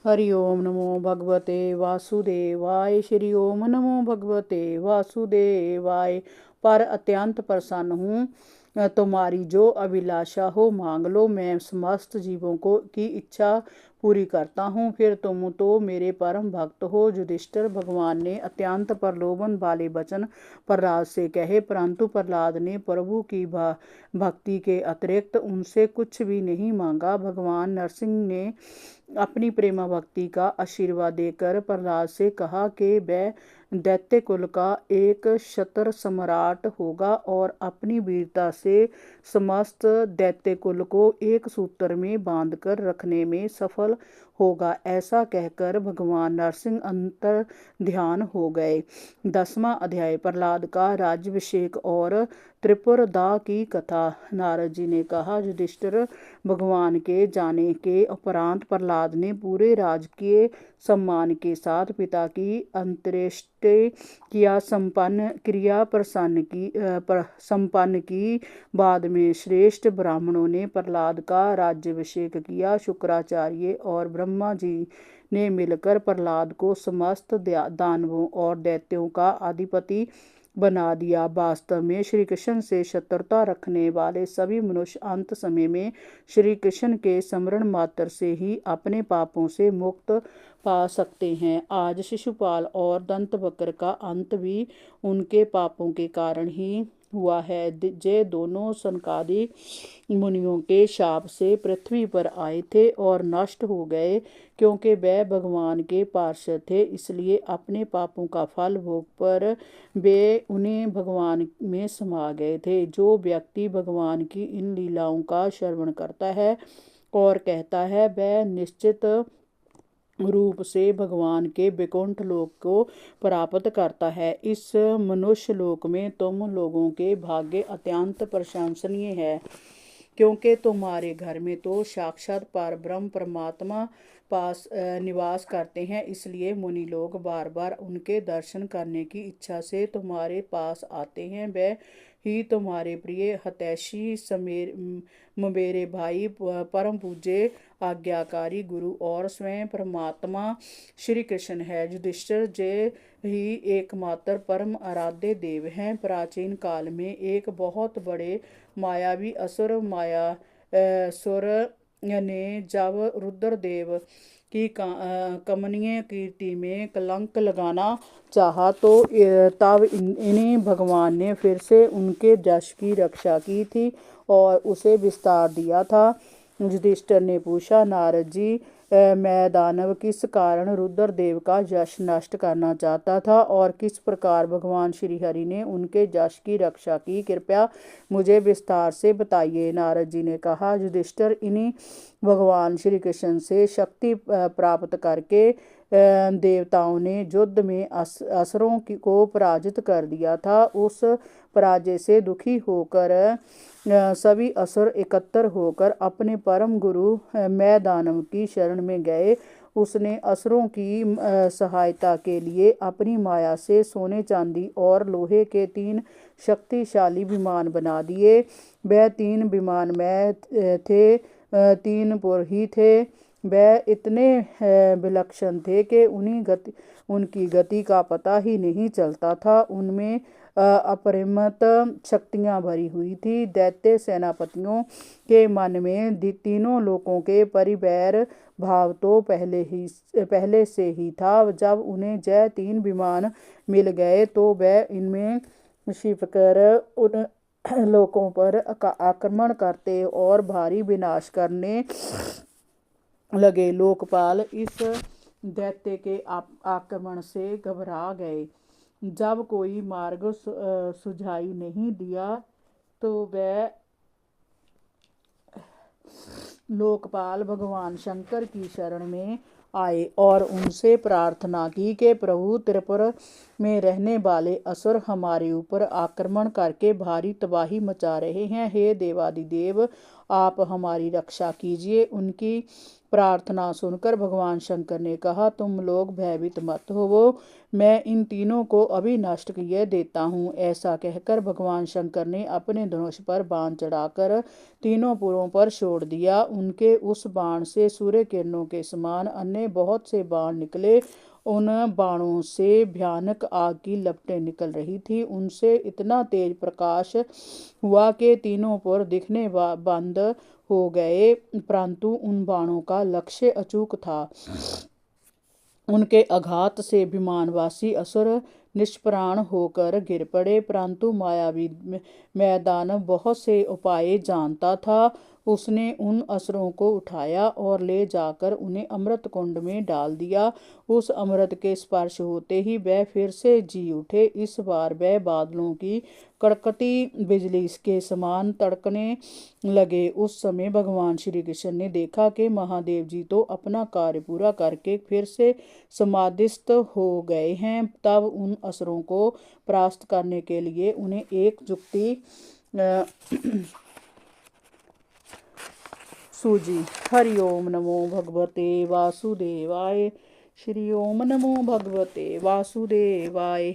हरि ओम नमो भगवते वासुदेवाय। श्री ओम नमो भगवते वासुदेवाय। पर अत्यंत प्रसन्न हूँ, तुम्हारी जो अभिलाषा हो मांग लो, मैं समस्त जीवों को की इच्छा पूरी करता हूँ। फिर तुम तो मेरे परम भक्त हो। युधिष्ठिर, भगवान ने अत्यंत प्रलोभन वाले वचन प्रहलाद से कहे, परंतु प्रहलाद ने प्रभु की भक्ति के अतिरिक्त उनसे कुछ भी नहीं मांगा। भगवान नरसिंह ने अपनी प्रेमा भक्ति का आशीर्वाद देकर प्रहलाद से कहा कि वह दैत्य कुल का एक क्षत्र सम्राट होगा और अपनी वीरता से समस्त दैत्य कुल को एक सूत्र में बांधकर रखने में सफल होगा। ऐसा कहकर भगवान नरसिंह अंतर ध्यान हो गए। 10वां अध्याय, प्रहलाद का राज्याभिषेक और त्रिपुरदा की कथा। नारद जी ने कहा, युधिष्ठिर, भगवान के जाने के उपरांत प्रहलाद ने पूरे राजकीय सम्मान के साथ पिता की अंत्येष्टि क्रिया संपन्न की। बाद में श्रेष्ठ ब्राह्मणों ने प्रहलाद का राज्याभिषेक किया। शुक्राचार्य और ब्रह्मा जी ने मिलकर प्रहलाद को समस्त दानवों और दैत्यों का अधिपति बना दिया। वास्तव में श्री कृष्ण से शत्रुता रखने वाले सभी मनुष्य अंत समय में श्री कृष्ण के स्मरण मात्र से ही अपने पापों से मुक्त पा सकते हैं। आज शिशुपाल और दंतवक्र का अंत भी उनके पापों के कारण ही हुआ है। जे दोनों सनकादि मुनियों के शाप से पृथ्वी पर आए थे और नष्ट हो गए, क्योंकि वह भगवान के पार्षद थे, इसलिए अपने पापों का फल भोग पर वे उन्हें भगवान में समा गए थे। जो व्यक्ति भगवान की इन लीलाओं का श्रवण करता है और कहता है, वह निश्चित रूप से भगवान के वैकुंठ लोक को प्राप्त करता है। इस मनुष्य लोक में तुम लोगों के भाग्य अत्यंत प्रशंसनीय है, क्योंकि तुम्हारे घर में तो साक्षात परब्रह्म परमात्मा पास निवास करते हैं। इसलिए मुनि लोग बार बार उनके दर्शन करने की इच्छा से तुम्हारे पास आते हैं। वह ही तुम्हारे प्रिय हितैषी मेरे भाई परम पूज्य आज्ञाकारी गुरु और स्वयं परमात्मा श्री कृष्ण है। युधिष्ठिर जय ही एकमात्र परम आराध्य देव हैं। प्राचीन काल में एक बहुत बड़े मायावी असुर मायासुर ने जब रुद्रदेव की कमनीय कीर्ति में कलंक लगाना चाहा तो तब इन्हें भगवान ने फिर से उनके यश की रक्षा की थी और उसे विस्तार दिया था। युधिष्ठिर ने पूछा, नारद जी, मैं दानव किस कारण रुद्रदेव का यश नष्ट करना चाहता था और किस प्रकार भगवान श्री हरि ने उनके यश की रक्षा की, कृपया मुझे विस्तार से बताइए। नारद जी ने कहा, युधिष्ठिर, इन्हीं भगवान श्री कृष्ण से शक्ति प्राप्त करके देवताओं ने युद्ध में असुरों को पराजित कर दिया था। उस पराजय से दुखी होकर सभी असुर एकत्र होकर अपने परम गुरु मैं दानव की शरण में गए। उसने असुरों की सहायता के लिए अपनी माया से सोने चांदी और लोहे के 3 शक्तिशाली विमान बना दिए। वह 3 विमान में थे, 3 पुर ही थे। वह इतने विलक्षण थे कि उनकी गति का पता ही नहीं चलता था। उनमें अपरिमित शक्तियां भरी हुई थी। दैत्य सेनापतियों के मन में तीनों लोकों के परिवैर भाव तो पहले से ही था। जब उन्हें जय 3 विमान मिल गए तो वह इनमें छिपकर उन लोकों पर आक्रमण करते और भारी विनाश करने लगे। लोकपाल इस दैत्य के आक्रमण से घबरा गए। जब कोई मार्ग सुझाई नहीं दिया तो वह लोकपाल भगवान शंकर की शरण में आए और उनसे प्रार्थना की कि प्रभु, त्रिपुर में रहने वाले असुर हमारे ऊपर आक्रमण करके भारी तबाही मचा रहे हैं। हे देवादिदेव, आप हमारी रक्षा कीजिए। उनकी प्रार्थना सुनकर भगवान शंकर ने कहा, तुम लोग भयभीत मत होवो, मैं इन तीनों को अभी नष्ट किए देता हूँ। ऐसा कहकर भगवान शंकर ने अपने धनुष पर बाण चढ़ाकर तीनों पुरों पर छोड़ दिया। उनके उस बाण से सूर्य किरणों के समान अन्य बहुत से बाण निकले। उन बाणों से भयानक आग की लपटें निकल रही थी। उनसे इतना तेज प्रकाश हुआ कि तीनों पुर दिखने बंद हो गए, परंतु उन बाणों का लक्ष्य अचूक था। उनके आघात से विमानवासी असुर निष्प्राण होकर गिर पड़े, परंतु मायावी मैदान बहुत से उपाय जानता था। उसने उन असुरों को उठाया और ले जाकर उन्हें अमृत कुंड में डाल दिया। उस अमृत के स्पर्श होते ही वह फिर से जी उठे। इस बार वह बादलों की कड़कती बिजली के समान तड़कने लगे। उस समय भगवान श्री कृष्ण ने देखा कि महादेव जी तो अपना कार्य पूरा करके फिर से समाधिस्थ हो गए हैं। तब उन असुरों को परास्त करने के लिए उन्हें एक युक्ति सूझी। हरि ओम नमो भगवते वासुदेवाय। श्री ओम नमो भगवते वासुदेवाय।